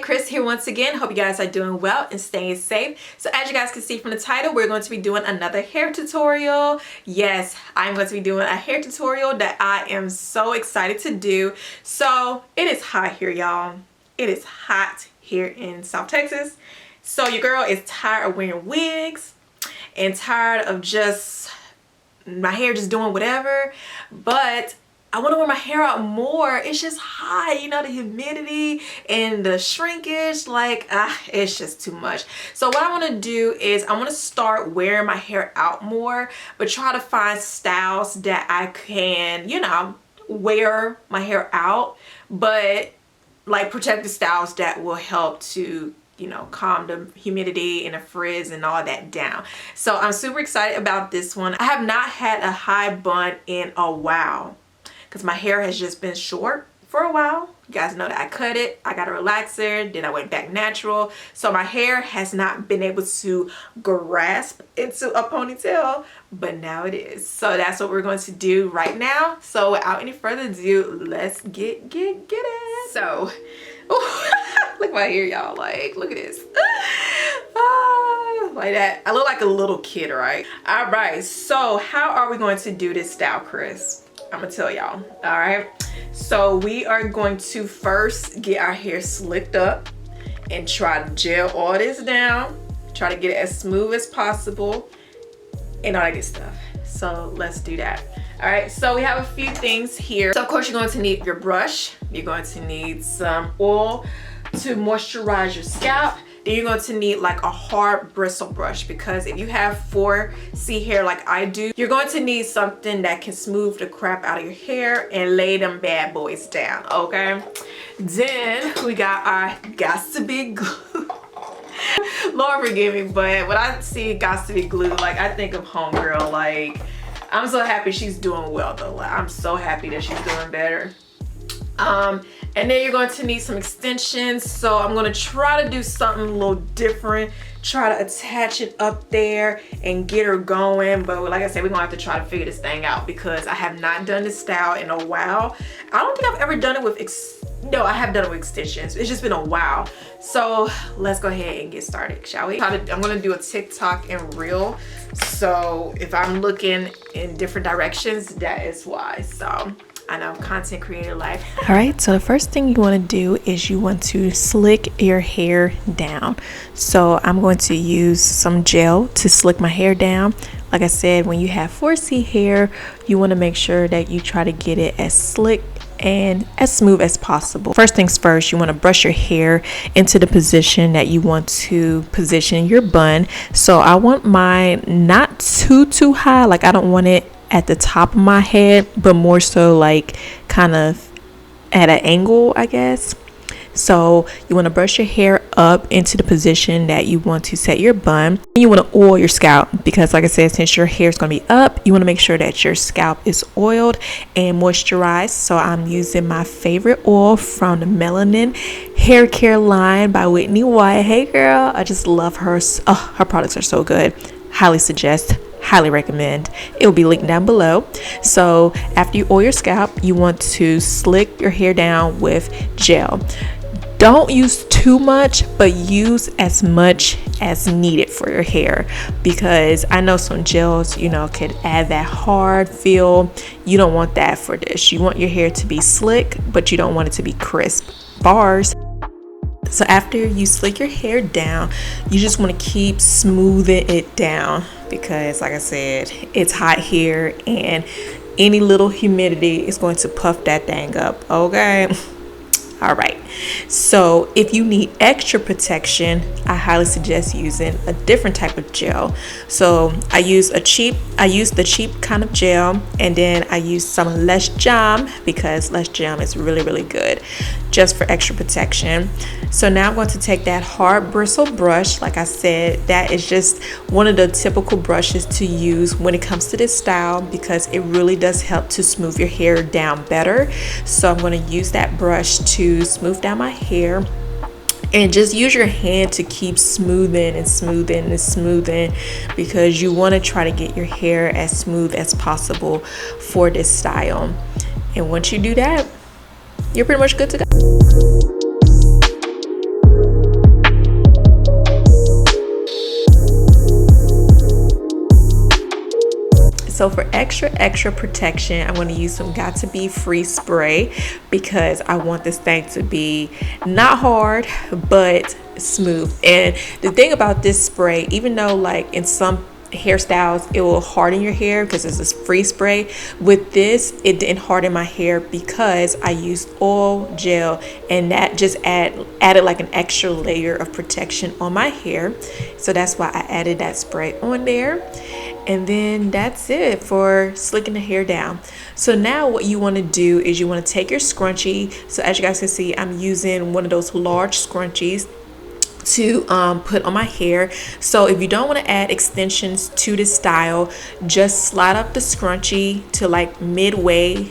Chris here once again. Hope you guys are doing well and staying safe. So as you guys can see from the title, we're going to be doing another hair tutorial. Yes, I'm going to be doing a hair tutorial that I am so excited to do. So it is hot here, y'all. It is hot here in South Texas. So your girl is tired of wearing wigs and tired of just my hair just doing whatever, but I want to wear my hair out more. It's just hot, you know, the humidity and the shrinkage, like it's just too much. So what I want to do is I want to start wearing my hair out more, but try to find styles that I can, you know, wear my hair out, but like protective styles that will help to, you know, calm the humidity and the frizz and all that down. So I'm super excited about this one. I have not had a high bun in a while because my hair has just been short for a while. You guys know that I cut it, I got a relaxer, then I went back natural. So my hair has not been able to grasp into a ponytail, but now it is. So that's what we're going to do right now. So without any further ado, let's get it. So, look at my hair, y'all. Like, look at this. Like that. I look like a little kid, right? All right, so how are we going to do this style, Chris? I'm gonna tell y'all. All right, so we are going to first get our hair slicked up and try to gel all this down, try to get it as smooth as possible and all that good stuff. So let's do that. All right, so we have a few things here. So of course you're going to need your brush, you're going to need some oil to moisturize your scalp. Then you're going to need like a hard bristle brush, because if you have 4C hair like I do, you're going to need something that can smooth the crap out of your hair and lay them bad boys down, okay? Then we got our Got to Be glue. Lord forgive me, but when I see Got to Be glue, like I think of homegirl. Like, I'm so happy she's doing well though. Like, I'm so happy that she's doing better. And then you're going to need some extensions. So I'm going to try to do something a little different, try to attach it up there and get her going. But like I said, we're gonna have to try to figure this thing out because I have not done this style in a while. I don't think I've ever done it with no, I have done it with extensions. It's just been a while. So let's go ahead and get started, shall we? I'm gonna do a TikTok and reel. So if I'm looking in different directions, that is why. So I know, content creator life. All right, so the first thing you want to do is you want to slick your hair down. So I'm going to use some gel to slick my hair down. Like I said, when you have 4C hair, you want to make sure that you try to get it as slick and as smooth as possible. First things first, you want to brush your hair into the position that you want to position your bun. So I want mine not too high, like I don't want it at the top of my head, but more so like kind of at an angle, I guess. So you want to brush your hair up into the position that you want to set your bun. You want to oil your scalp because, like I said, since your hair is going to be up, you want to make sure that your scalp is oiled and moisturized. So I'm using my favorite oil from the Melanin hair care line by Whitney White. Hey girl, I just love her. Oh, her products are so good. Highly suggest, highly recommend. It will be linked down below. So after you oil your scalp, you want to slick your hair down with gel. Don't use too much, but use as much as needed for your hair, because I know some gels, you know, could add that hard feel. You don't want that for this. You want your hair to be slick, but you don't want it to be crisp. Bars. So after you slick your hair down, you just want to keep smoothing it down because, like I said, it's hot here and any little humidity is going to puff that thing up, okay? All right, so if you need extra protection, I highly suggest using a different type of gel. So I use the cheap kind of gel, and then I use some Less Jam because Less Jam is really good just for extra protection. So now I'm going to take that hard bristle brush. Like I said, that is just one of the typical brushes to use when it comes to this style because it really does help to smooth your hair down better. So I'm going to use that brush to smooth down my hair, and just use your hand to keep smoothing because you want to try to get your hair as smooth as possible for this style. And once you do that, you're pretty much good to go. So for extra protection, I'm going to use some Got To Be Free spray because I want this thing to be not hard but smooth. And the thing about this spray, even though like in some hairstyles it will harden your hair because it's this free spray, with this it didn't harden my hair because I used oil gel, and that just added like an extra layer of protection on my hair. So that's why I added that spray on there. And then that's it for slicking the hair down. So now what you want to do is you want to take your scrunchie. So as you guys can see, I'm using one of those large scrunchies to put on my hair. So if you don't want to add extensions to this style, just slide up the scrunchie to like midway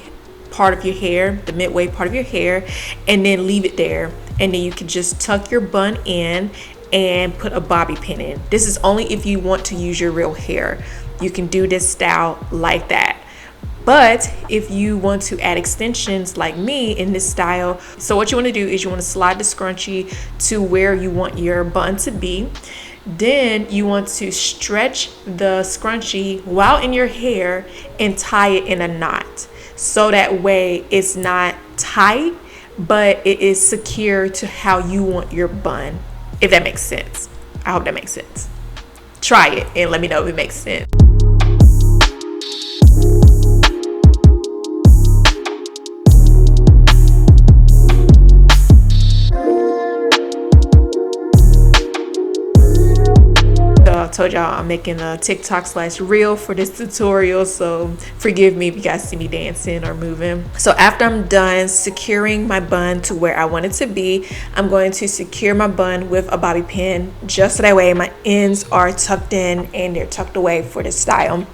part of your hair, the midway part of your hair, and then leave it there. And then you can just tuck your bun in and put a bobby pin in. This is only if you want to use your real hair. You can do this style like that. But if you want to add extensions like me in this style, so what you want to do is you want to slide the scrunchie to where you want your bun to be. Then you want to stretch the scrunchie while in your hair and tie it in a knot. So that way it's not tight, but it is secure to how you want your bun, if that makes sense. I hope that makes sense. Try it and let me know if it makes sense. I told y'all I'm making a TikTok/reel for this tutorial, so forgive me if you guys see me dancing or moving. So after I'm done securing my bun to where I want it to be, I'm going to secure my bun with a bobby pin, just so that way my ends are tucked in and they're tucked away for this style.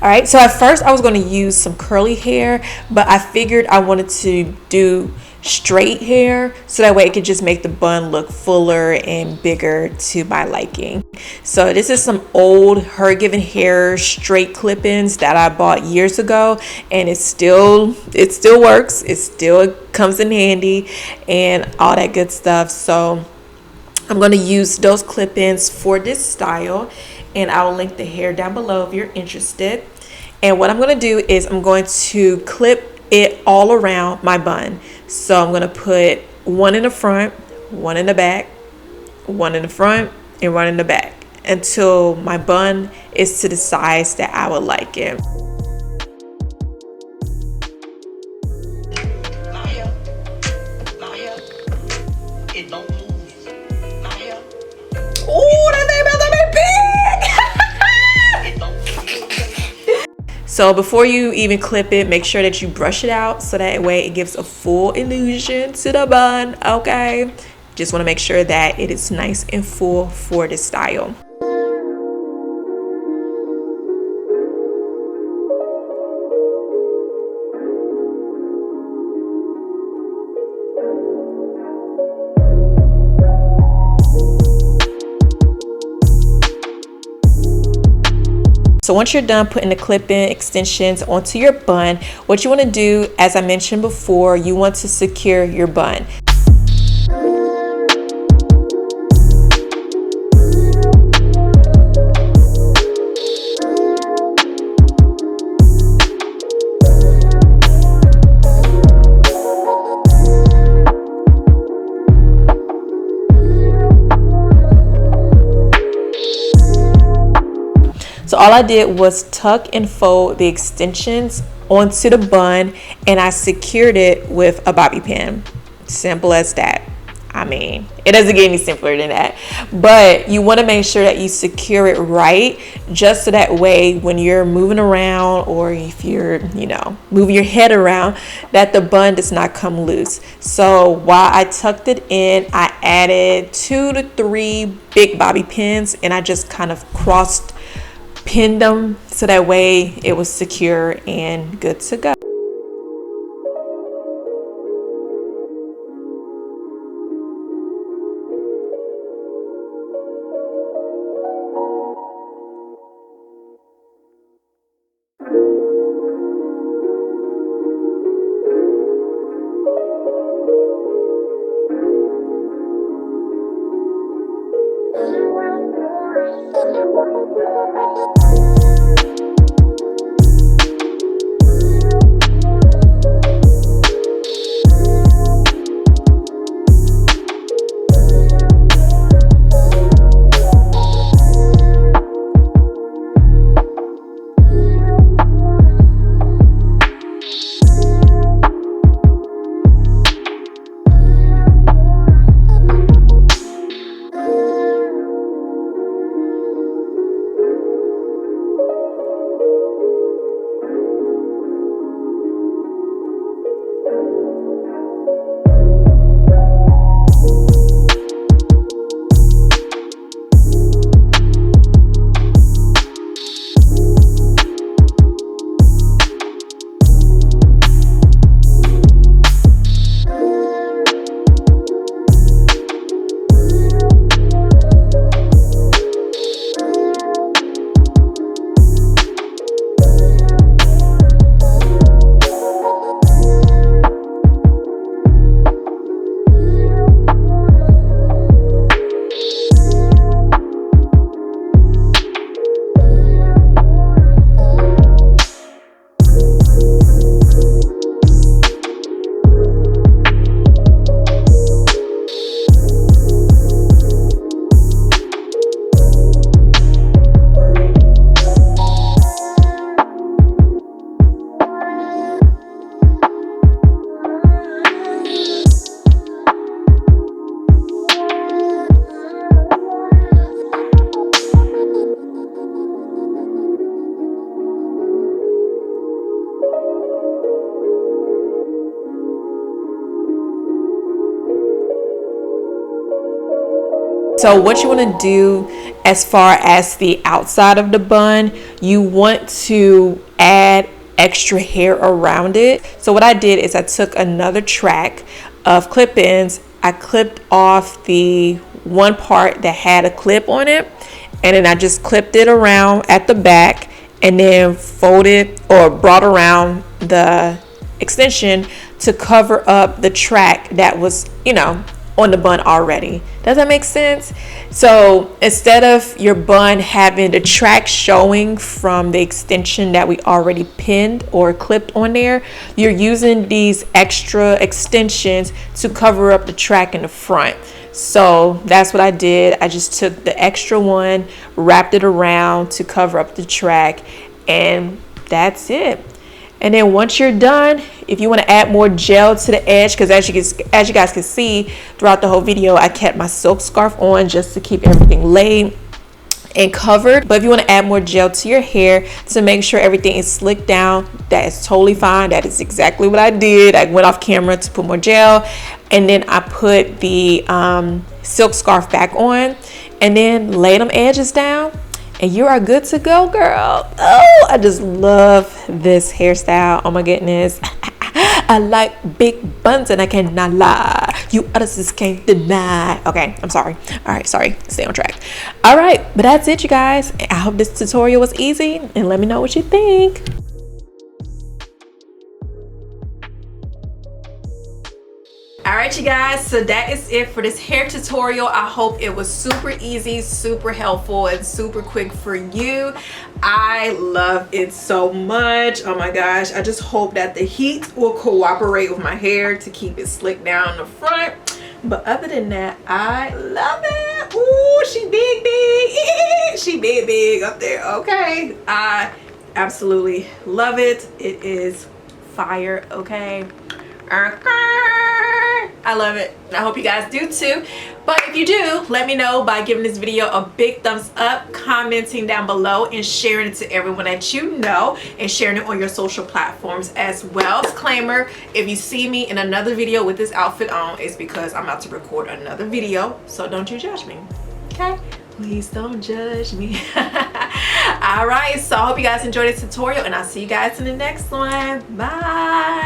All right, so at first I was going to use some curly hair, but I figured I wanted to do straight hair so that way it could just make the bun look fuller and bigger to my liking. So this is some old HerGivenHair straight clip-ins that I bought years ago, and it still works. It still comes in handy and all that good stuff. So I'm going to use those clip-ins for this style, and I will link the hair down below if you're interested. And what I'm going to do is I'm going to clip it all around my bun. So I'm going to put one in the front, one in the back, one in the front, and one in the back until my bun is to the size that I would like it. Oh, that thing about to be big! So before you even clip it, make sure that you brush it out so that way it gives a full illusion to the bun, okay? Just want to make sure that it is nice and full for this style. So once you're done putting the clip-in extensions onto your bun, what you want to do, as I mentioned before, you want to secure your bun. So all I did was tuck and fold the extensions onto the bun, and I secured it with a bobby pin. Simple as that. I mean, it doesn't get any simpler than that. But you want to make sure that you secure it right, just so that way when you're moving around, or if you're, moving your head around, that the bun does not come loose. So while I tucked it in, I added 2 to 3 big bobby pins, and I just kind of pinned them so that way it was secure and good to go. So what you want to do as far as the outside of the bun, you want to add extra hair around it. So what I did is I took another track of clip-ins. I clipped off the one part that had a clip on it, and then I just clipped it around at the back and then folded or brought around the extension to cover up the track that was, you know, on the bun already. Does that make sense? So instead of your bun having the track showing from the extension that we already pinned or clipped on there, you're using these extra extensions to cover up the track in the front. So that's what I did. I just took the extra one, wrapped it around to cover up the track, and that's it. And then once you're done, if you want to add more gel to the edge, because as you guys can see throughout the whole video, I kept my silk scarf on just to keep everything laid and covered. But if you want to add more gel to your hair to make sure everything is slicked down, that is totally fine. That is exactly what I did. I went off camera to put more gel, and then I put the silk scarf back on and then lay them edges down, and you are good to go, girl. Oh, I just love this hairstyle. Oh my goodness. I like big buns and I cannot lie. You others just can't deny. Okay, I'm sorry. All right, sorry. Stay on track. All right, but that's it, you guys. I hope this tutorial was easy, and let me know what you think. Alright, you guys, so that is it for this hair tutorial. I hope it was super easy, super helpful, and super quick for you. I love it so much. Oh my gosh, I just hope that the heat will cooperate with my hair to keep it slicked down in the front. But other than that, I love it. Ooh, she big. She big up there. Okay, I absolutely love it. It is fire. Okay. I love it. I hope you guys do too. But if you do, let me know by giving this video a big thumbs up, commenting down below, and sharing it to everyone that you know, and sharing it on your social platforms as well. Disclaimer, if you see me in another video with this outfit on, it's because I'm about to record another video, so don't you judge me, okay? Please don't judge me. All right, so I hope you guys enjoyed this tutorial, and I'll see you guys in the next one. Bye.